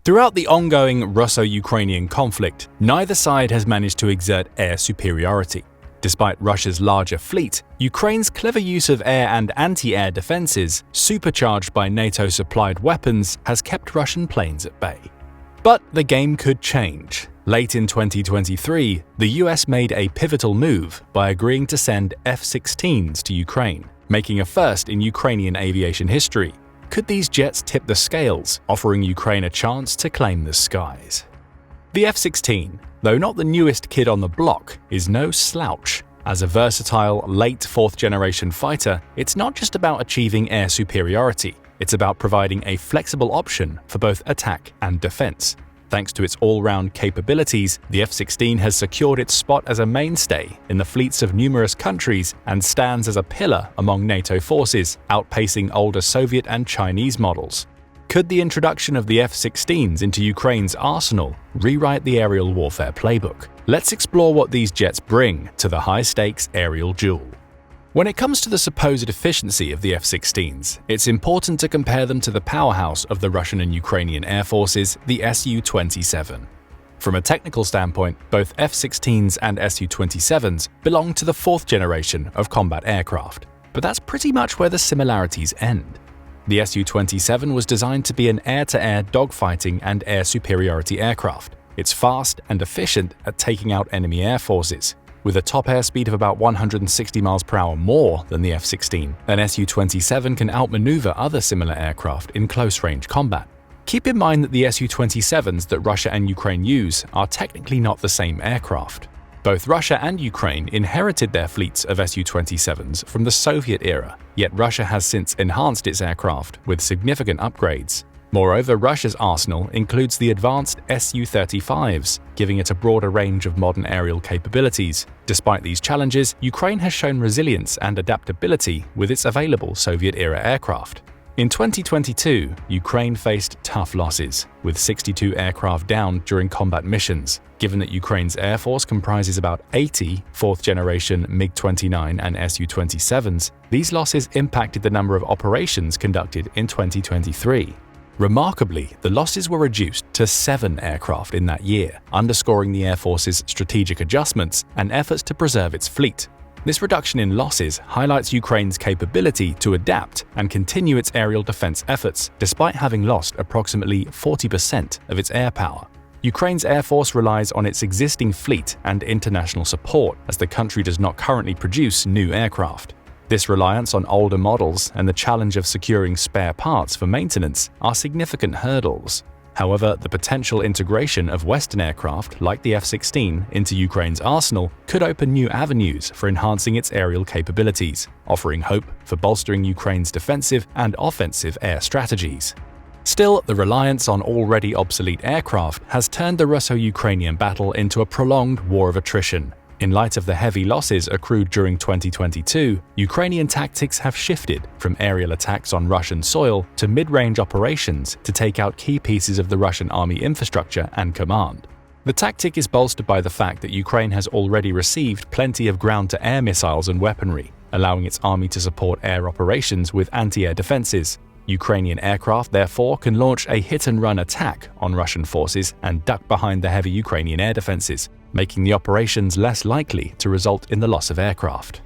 Throughout the ongoing Russo-Ukrainian conflict, neither side has managed to exert air superiority. Despite Russia's larger fleet, Ukraine's clever use of air and anti-air defenses, supercharged by NATO-supplied weapons, has kept Russian planes at bay. But the game could change. Late in 2023, the US made a pivotal move by agreeing to send F-16s to Ukraine, making a first in Ukrainian aviation history. Could these jets tip the scales, offering Ukraine a chance to claim the skies? The F-16, though not the newest kid on the block, is no slouch. As a versatile, late fourth-generation fighter, it's not just about achieving air superiority, it's about providing a flexible option for both attack and defense. Thanks to its all-round capabilities, the F-16 has secured its spot as a mainstay in the fleets of numerous countries and stands as a pillar among NATO forces, outpacing older Soviet and Chinese models. Could the introduction of the F-16s into Ukraine's arsenal rewrite the aerial warfare playbook? Let's explore what these jets bring to the high-stakes aerial duel. When it comes to the supposed efficiency of the F-16s, it's important to compare them to the powerhouse of the Russian and Ukrainian air forces, the Su-27. From a technical standpoint, both F-16s and Su-27s belong to the fourth generation of combat aircraft, but that's pretty much where the similarities end. The Su-27 was designed to be an air-to-air dogfighting and air superiority aircraft. It's fast and efficient at taking out enemy air forces. With a top airspeed of about 160 miles per hour more than the F-16, an Su-27 can outmaneuver other similar aircraft in close-range combat. Keep in mind that the Su-27s that Russia and Ukraine use are technically not the same aircraft. Both Russia and Ukraine inherited their fleets of Su-27s from the Soviet era, yet Russia has since enhanced its aircraft with significant upgrades. Moreover, Russia's arsenal includes the advanced Su-35s, giving it a broader range of modern aerial capabilities. Despite these challenges, Ukraine has shown resilience and adaptability with its available Soviet-era aircraft. In 2022, Ukraine faced tough losses, with 62 aircraft down during combat missions. Given that Ukraine's Air Force comprises about 80 fourth-generation MiG-29 and Su-27s, these losses impacted the number of operations conducted in 2023. Remarkably, the losses were reduced to 7 aircraft in that year, underscoring the Air Force's strategic adjustments and efforts to preserve its fleet. This reduction in losses highlights Ukraine's capability to adapt and continue its aerial defense efforts despite having lost approximately 40% of its air power. Ukraine's Air Force relies on its existing fleet and international support as the country does not currently produce new aircraft. This reliance on older models and the challenge of securing spare parts for maintenance are significant hurdles. However, the potential integration of Western aircraft like the F-16 into Ukraine's arsenal could open new avenues for enhancing its aerial capabilities, offering hope for bolstering Ukraine's defensive and offensive air strategies. Still, the reliance on already obsolete aircraft has turned the Russo-Ukrainian battle into a prolonged war of attrition. In light of the heavy losses accrued during 2022, Ukrainian tactics have shifted from aerial attacks on Russian soil to mid-range operations to take out key pieces of the Russian army infrastructure and command. The tactic is bolstered by the fact that Ukraine has already received plenty of ground-to-air missiles and weaponry, allowing its army to support air operations with anti-air defenses. Ukrainian aircraft therefore can launch a hit-and-run attack on Russian forces and duck behind the heavy Ukrainian air defenses, making the operations less likely to result in the loss of aircraft.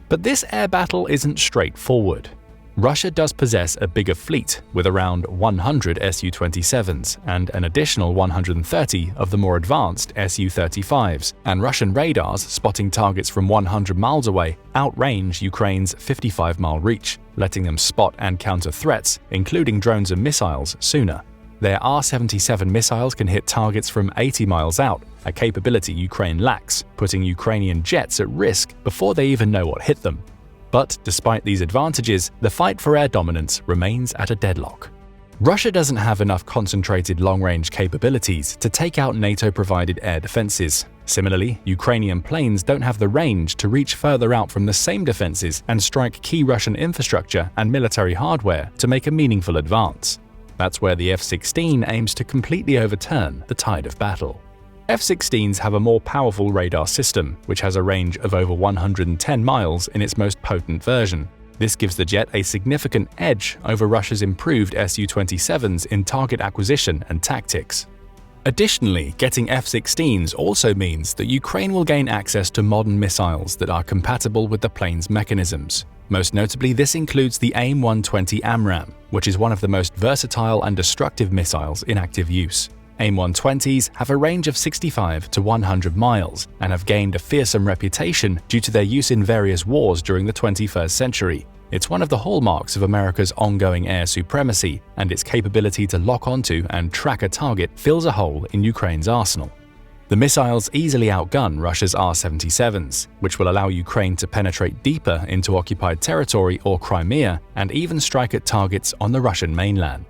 But this air battle isn't straightforward. Russia does possess a bigger fleet with around 100 Su-27s and an additional 130 of the more advanced Su-35s, and Russian radars spotting targets from 100 miles away outrange Ukraine's 55-mile reach, letting them spot and counter threats, including drones and missiles, sooner. Their R-77 missiles can hit targets from 80 miles out, a capability Ukraine lacks, putting Ukrainian jets at risk before they even know what hit them. But despite these advantages, the fight for air dominance remains at a deadlock. Russia doesn't have enough concentrated long-range capabilities to take out NATO-provided air defenses. Similarly, Ukrainian planes don't have the range to reach further out from the same defenses and strike key Russian infrastructure and military hardware to make a meaningful advance. That's where the F-16 aims to completely overturn the tide of battle. F-16s have a more powerful radar system, which has a range of over 110 miles in its most potent version. This gives the jet a significant edge over Russia's improved Su-27s in target acquisition and tactics. Additionally, getting F-16s also means that Ukraine will gain access to modern missiles that are compatible with the plane's mechanisms. Most notably, this includes the AIM-120 AMRAAM, which is one of the most versatile and destructive missiles in active use. AIM-120s have a range of 65 to 100 miles and have gained a fearsome reputation due to their use in various wars during the 21st century. It's one of the hallmarks of America's ongoing air supremacy, and its capability to lock onto and track a target fills a hole in Ukraine's arsenal. The missiles easily outgun Russia's R-77s, which will allow Ukraine to penetrate deeper into occupied territory or Crimea and even strike at targets on the Russian mainland.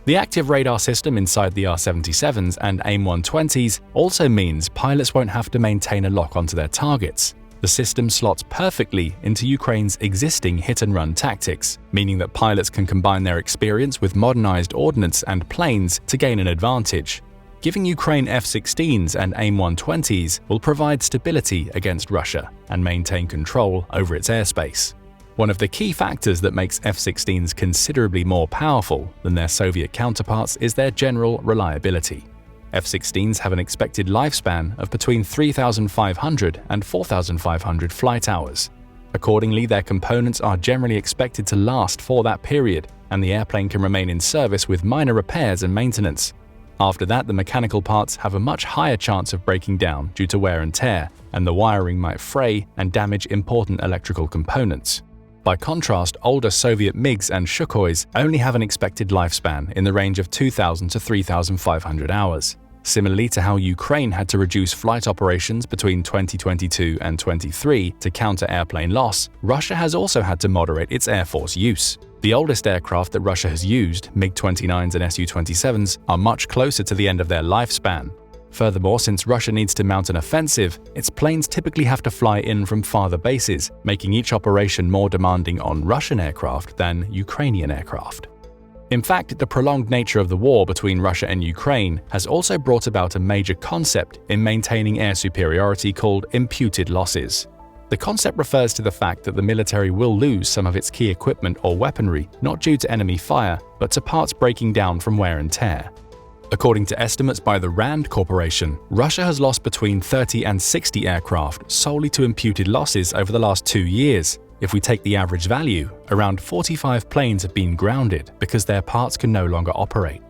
The active radar system inside the R-77s and AIM-120s also means pilots won't have to maintain a lock onto their targets. The system slots perfectly into Ukraine's existing hit-and-run tactics, meaning that pilots can combine their experience with modernized ordnance and planes to gain an advantage. Giving Ukraine F-16s and AIM-120s will provide stability against Russia and maintain control over its airspace. One of the key factors that makes F-16s considerably more powerful than their Soviet counterparts is their general reliability. F-16s have an expected lifespan of between 3,500 and 4,500 flight hours. Accordingly, their components are generally expected to last for that period, and the airplane can remain in service with minor repairs and maintenance. After that, the mechanical parts have a much higher chance of breaking down due to wear and tear, and the wiring might fray and damage important electrical components. By contrast, older Soviet MiGs and Sukhois only have an expected lifespan in the range of 2,000 to 3,500 hours. Similarly to how Ukraine had to reduce flight operations between 2022 and 23 to counter airplane loss, Russia has also had to moderate its Air Force use. The oldest aircraft that Russia has used, MiG-29s and Su-27s, are much closer to the end of their lifespan. Furthermore, since Russia needs to mount an offensive, its planes typically have to fly in from farther bases, making each operation more demanding on Russian aircraft than Ukrainian aircraft. In fact, the prolonged nature of the war between Russia and Ukraine has also brought about a major concept in maintaining air superiority called imputed losses. The concept refers to the fact that the military will lose some of its key equipment or weaponry not due to enemy fire, but to parts breaking down from wear and tear. According to estimates by the RAND Corporation, Russia has lost between 30 and 60 aircraft solely to imputed losses over the last 2 years. If we take the average value, around 45 planes have been grounded because their parts can no longer operate.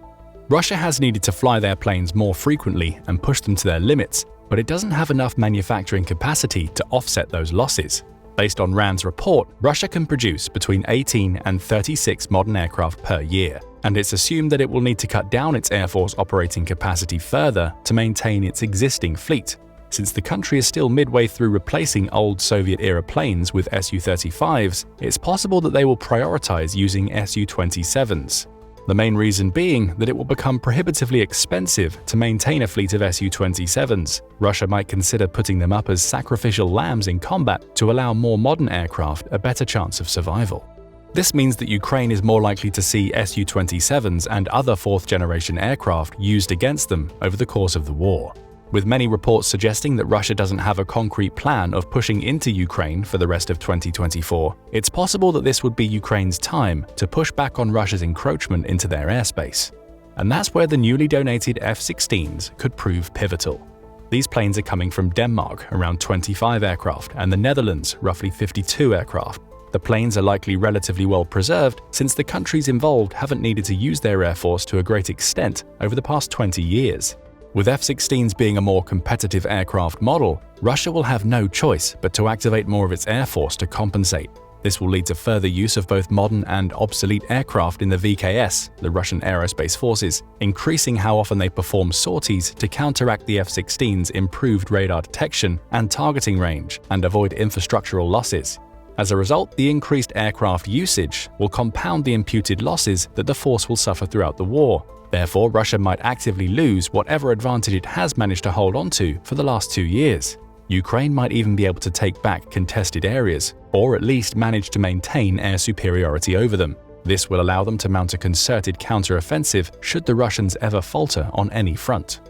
Russia has needed to fly their planes more frequently and push them to their limits, but it doesn't have enough manufacturing capacity to offset those losses. Based on RAND's report, Russia can produce between 18 and 36 modern aircraft per year, and it's assumed that it will need to cut down its Air Force operating capacity further to maintain its existing fleet. Since the country is still midway through replacing old Soviet-era planes with Su-35s, it's possible that they will prioritize using Su-27s. The main reason being that it will become prohibitively expensive to maintain a fleet of Su-27s. Russia might consider putting them up as sacrificial lambs in combat to allow more modern aircraft a better chance of survival. This means that Ukraine is more likely to see Su-27s and other fourth-generation aircraft used against them over the course of the war. With many reports suggesting that Russia doesn't have a concrete plan of pushing into Ukraine for the rest of 2024, it's possible that this would be Ukraine's time to push back on Russia's encroachment into their airspace. And that's where the newly donated F-16s could prove pivotal. These planes are coming from Denmark, around 25 aircraft, and the Netherlands, roughly 52 aircraft. The planes are likely relatively well preserved since the countries involved haven't needed to use their air force to a great extent over the past 20 years. With F-16s being a more competitive aircraft model, Russia will have no choice but to activate more of its air force to compensate. This will lead to further use of both modern and obsolete aircraft in the VKS, the Russian Aerospace Forces, increasing how often they perform sorties to counteract the F-16's improved radar detection and targeting range and avoid infrastructural losses. As a result, the increased aircraft usage will compound the imputed losses that the force will suffer throughout the war. Therefore, Russia might actively lose whatever advantage it has managed to hold onto for the last 2 years. Ukraine might even be able to take back contested areas, or at least manage to maintain air superiority over them. This will allow them to mount a concerted counter-offensive should the Russians ever falter on any front.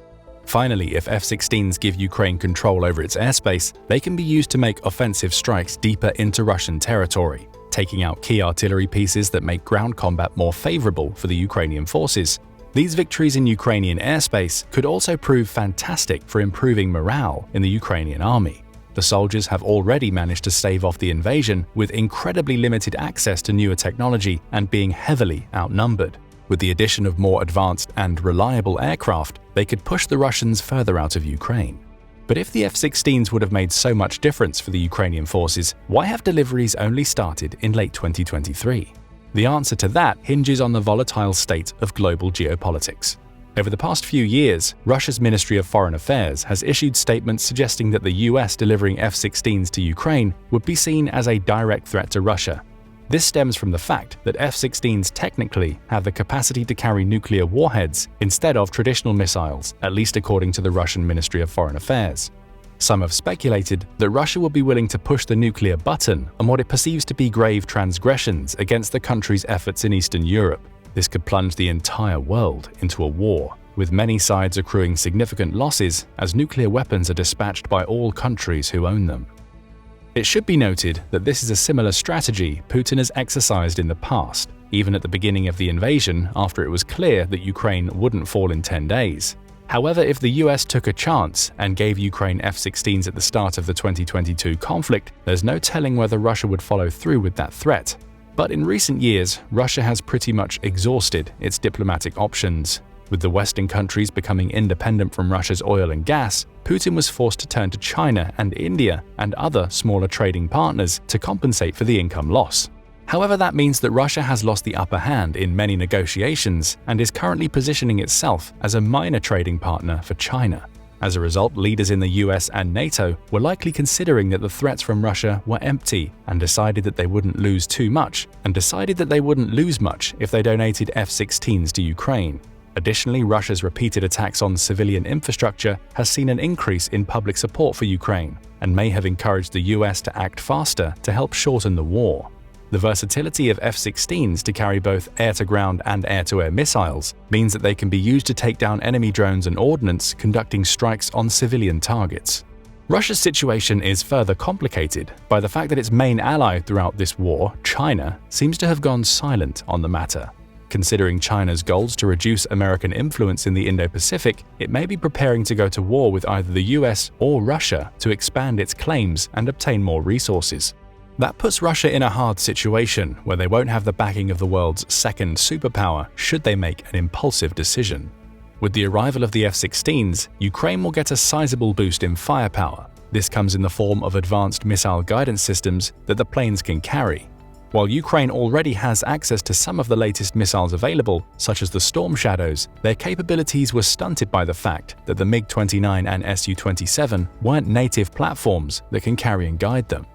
Finally, if F-16s give Ukraine control over its airspace, they can be used to make offensive strikes deeper into Russian territory. taking out key artillery pieces that make ground combat more favorable for the Ukrainian forces. These victories in Ukrainian airspace could also prove fantastic for improving morale in the Ukrainian army. The soldiers have already managed to stave off the invasion with incredibly limited access to newer technology and being heavily outnumbered. With the addition of more advanced and reliable aircraft, they could push the Russians further out of Ukraine. But if the F-16s would have made so much difference for the Ukrainian forces, why have deliveries only started in late 2023? The answer to that hinges on the volatile state of global geopolitics. Over the past few years, Russia's Ministry of Foreign Affairs has issued statements suggesting that the US delivering F-16s to Ukraine would be seen as a direct threat to Russia. This stems from the fact that F-16s technically have the capacity to carry nuclear warheads instead of traditional missiles, at least according to the Russian Ministry of Foreign Affairs. Some have speculated that Russia would be willing to push the nuclear button on what it perceives to be grave transgressions against the country's efforts in Eastern Europe. This could plunge the entire world into a war, with many sides accruing significant losses as nuclear weapons are dispatched by all countries who own them. It should be noted that this is a similar strategy Putin has exercised in the past, even at the beginning of the invasion after it was clear that Ukraine wouldn't fall in 10 days. However, if the US took a chance and gave Ukraine F-16s at the start of the 2022 conflict, there's no telling whether Russia would follow through with that threat. But in recent years, Russia has pretty much exhausted its diplomatic options. With the Western countries becoming independent from Russia's oil and gas, Putin was forced to turn to China and India and other smaller trading partners to compensate for the income loss. However, that means that Russia has lost the upper hand in many negotiations and is currently positioning itself as a minor trading partner for China. As a result, leaders in the US and NATO were likely considering that the threats from Russia were empty and decided that they wouldn't lose too much and decided that they wouldn't lose much if they donated F-16s to Ukraine. Additionally, Russia's repeated attacks on civilian infrastructure has seen an increase in public support for Ukraine and may have encouraged the US to act faster to help shorten the war. The versatility of F-16s to carry both air-to-ground and air-to-air missiles means that they can be used to take down enemy drones and ordnance conducting strikes on civilian targets. Russia's situation is further complicated by the fact that its main ally throughout this war, China, seems to have gone silent on the matter. Considering China's goals to reduce American influence in the Indo-Pacific, it may be preparing to go to war with either the US or Russia to expand its claims and obtain more resources. That puts Russia in a hard situation where they won't have the backing of the world's second superpower should they make an impulsive decision. With the arrival of the F-16s, Ukraine will get a sizable boost in firepower. This comes in the form of advanced missile guidance systems that the planes can carry. While Ukraine already has access to some of the latest missiles available, such as the Storm Shadows, their capabilities were stunted by the fact that the MiG-29 and Su-27 weren't native platforms that can carry and guide them.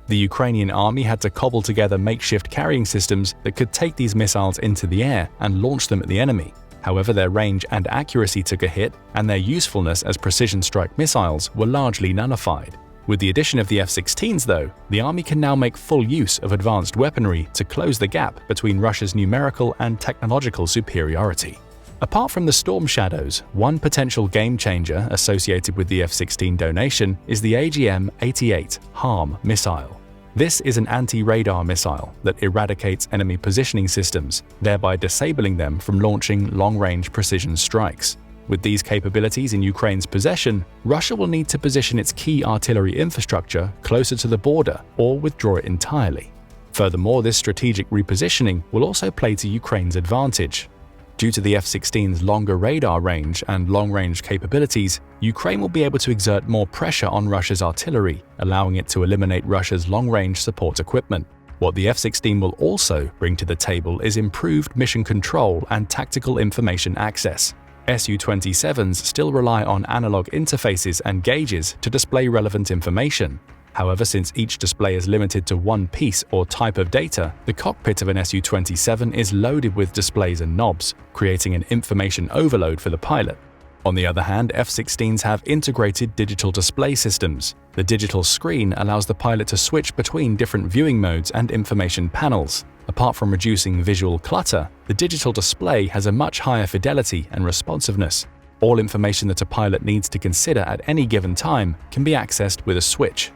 The Ukrainian army had to cobble together makeshift carrying systems that could take these missiles into the air and launch them at the enemy. However, their range and accuracy took a hit, and their usefulness as precision strike missiles were largely nullified. With the addition of the F-16s, though, the army can now make full use of advanced weaponry to close the gap between Russia's numerical and technological superiority. Apart from the Storm Shadows, one potential game-changer associated with the F-16 donation is the AGM-88 HARM missile. This is an anti-radar missile that eradicates enemy positioning systems, thereby disabling them from launching long-range precision strikes. With these capabilities in Ukraine's possession, Russia will need to position its key artillery infrastructure closer to the border or withdraw it entirely. Furthermore, this strategic repositioning will also play to Ukraine's advantage. Due to the F-16's longer radar range and long-range capabilities, Ukraine will be able to exert more pressure on Russia's artillery, allowing it to eliminate Russia's long-range support equipment. What the F-16 will also bring to the table is improved mission control and tactical information access. Su-27s still rely on analog interfaces and gauges to display relevant information. However, since each display is limited to one piece or type of data, the cockpit of an Su-27 is loaded with displays and knobs, creating an information overload for the pilot. On the other hand, F-16s have integrated digital display systems. The digital screen allows the pilot to switch between different viewing modes and information panels. Apart from reducing visual clutter, the digital display has a much higher fidelity and responsiveness. All information that a pilot needs to consider at any given time can be accessed with a switch.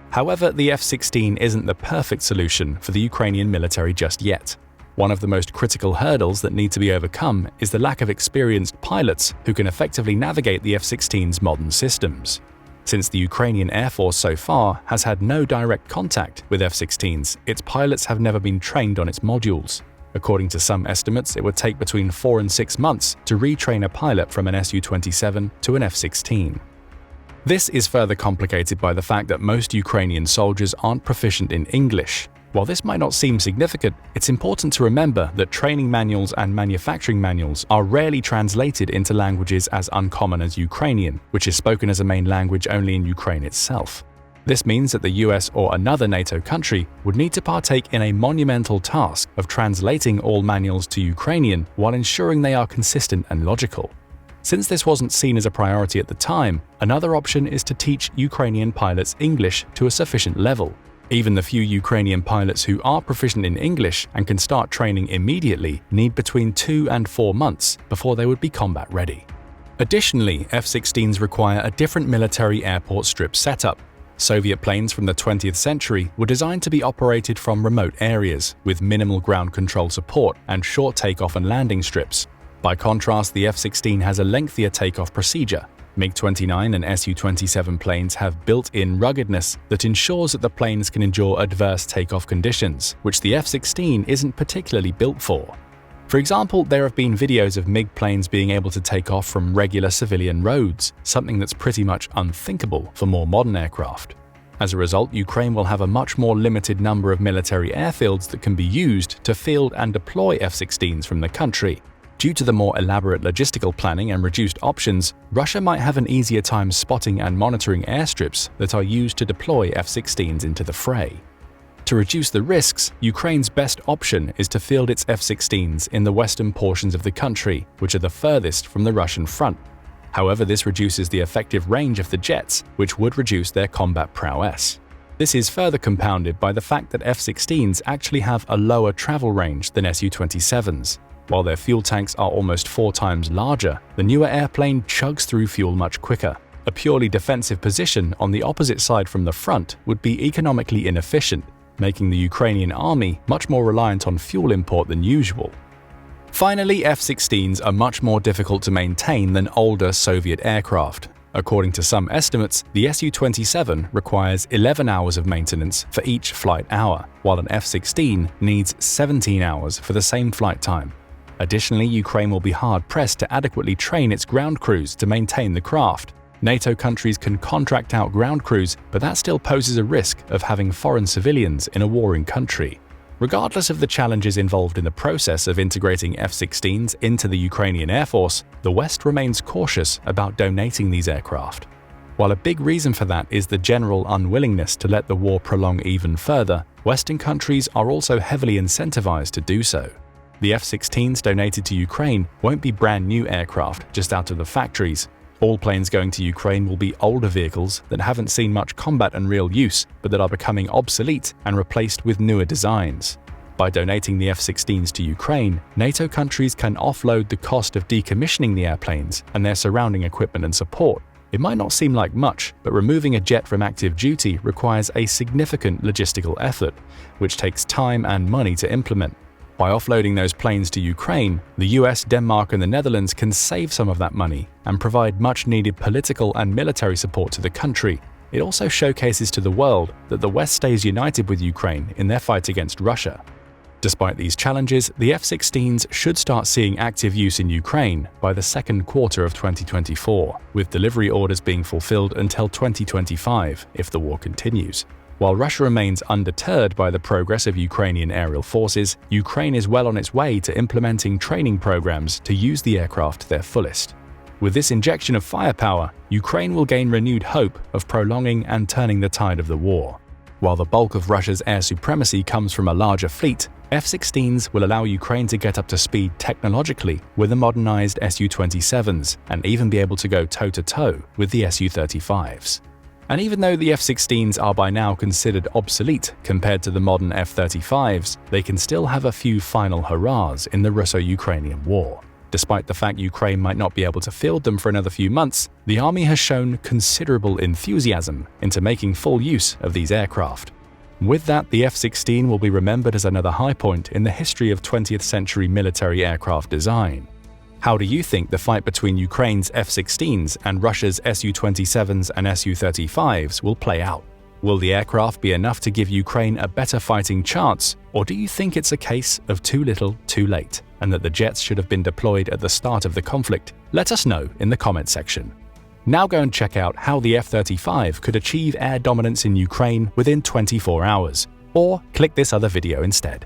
However, the F-16 isn't the perfect solution for the Ukrainian military just yet. One of the most critical hurdles that need to be overcome is the lack of experienced pilots who can effectively navigate the F-16's modern systems. Since the Ukrainian Air Force so far has had no direct contact with F-16s, its pilots have never been trained on its modules. According to some estimates, it would take between 4 and 6 months to retrain a pilot from an Su-27 to an F-16. This is further complicated by the fact that most Ukrainian soldiers aren't proficient in English. While this might not seem significant, it's important to remember that training manuals and manufacturing manuals are rarely translated into languages as uncommon as Ukrainian, which is spoken as a main language only in Ukraine itself. This means that the US or another NATO country would need to partake in a monumental task of translating all manuals to Ukrainian while ensuring they are consistent and logical. Since this wasn't seen as a priority at the time, another option is to teach Ukrainian pilots English to a sufficient level. Even the few Ukrainian pilots who are proficient in English and can start training immediately need between 2 and 4 months before they would be combat ready. Additionally, F-16s require a different military airport strip setup. Soviet planes from the 20th century were designed to be operated from remote areas, with minimal ground control support and short takeoff and landing strips. By contrast, the F-16 has a lengthier takeoff procedure. MiG-29 and Su-27 planes have built-in ruggedness that ensures that the planes can endure adverse takeoff conditions, which the F-16 isn't particularly built for. For example, there have been videos of MiG planes being able to take off from regular civilian roads, something that's pretty much unthinkable for more modern aircraft. As a result, Ukraine will have a much more limited number of military airfields that can be used to field and deploy F-16s from the country. Due to the more elaborate logistical planning and reduced options, Russia might have an easier time spotting and monitoring airstrips that are used to deploy F-16s into the fray. To reduce the risks, Ukraine's best option is to field its F-16s in the western portions of the country, which are the furthest from the Russian front. However, this reduces the effective range of the jets, which would reduce their combat prowess. This is further compounded by the fact that F-16s actually have a lower travel range than Su-27s. While their fuel tanks are almost 4 times larger, the newer airplane chugs through fuel much quicker. A purely defensive position on the opposite side from the front would be economically inefficient, making the Ukrainian army much more reliant on fuel import than usual. Finally, F-16s are much more difficult to maintain than older Soviet aircraft. According to some estimates, the Su-27 requires 11 hours of maintenance for each flight hour, while an F-16 needs 17 hours for the same flight time. Additionally, Ukraine will be hard-pressed to adequately train its ground crews to maintain the craft. NATO countries can contract out ground crews, but that still poses a risk of having foreign civilians in a warring country. Regardless of the challenges involved in the process of integrating F-16s into the Ukrainian Air Force, the West remains cautious about donating these aircraft. While a big reason for that is the general unwillingness to let the war prolong even further, Western countries are also heavily incentivized to do so. The F-16s donated to Ukraine won't be brand new aircraft just out of the factories. All planes going to Ukraine will be older vehicles that haven't seen much combat and real use, but that are becoming obsolete and replaced with newer designs. By donating the F-16s to Ukraine, NATO countries can offload the cost of decommissioning the airplanes and their surrounding equipment and support. It might not seem like much, but removing a jet from active duty requires a significant logistical effort, which takes time and money to implement. By offloading those planes to Ukraine, the US, Denmark, and the Netherlands can save some of that money and provide much-needed political and military support to the country. It also showcases to the world that the West stays united with Ukraine in their fight against Russia. Despite these challenges, the F-16s should start seeing active use in Ukraine by the second quarter of 2024, with delivery orders being fulfilled until 2025 if the war continues. While Russia remains undeterred by the progress of Ukrainian aerial forces, Ukraine is well on its way to implementing training programs to use the aircraft to their fullest. With this injection of firepower, Ukraine will gain renewed hope of prolonging and turning the tide of the war. While the bulk of Russia's air supremacy comes from a larger fleet, F-16s will allow Ukraine to get up to speed technologically with the modernized Su-27s and even be able to go toe-to-toe with the Su-35s. And even though the F-16s are by now considered obsolete compared to the modern F-35s, they can still have a few final hurrahs in the Russo-Ukrainian war. Despite the fact Ukraine might not be able to field them for another few months, the army has shown considerable enthusiasm into making full use of these aircraft. With that, the F-16 will be remembered as another high point in the history of 20th century military aircraft design. How do you think the fight between Ukraine's F-16s and Russia's Su-27s and Su-35s will play out? Will the aircraft be enough to give Ukraine a better fighting chance, or do you think it's a case of too little, too late, and that the jets should have been deployed at the start of the conflict? Let us know in the comment section. Now go and check out how the F-35 could achieve air dominance in Ukraine within 24 hours, or click this other video instead.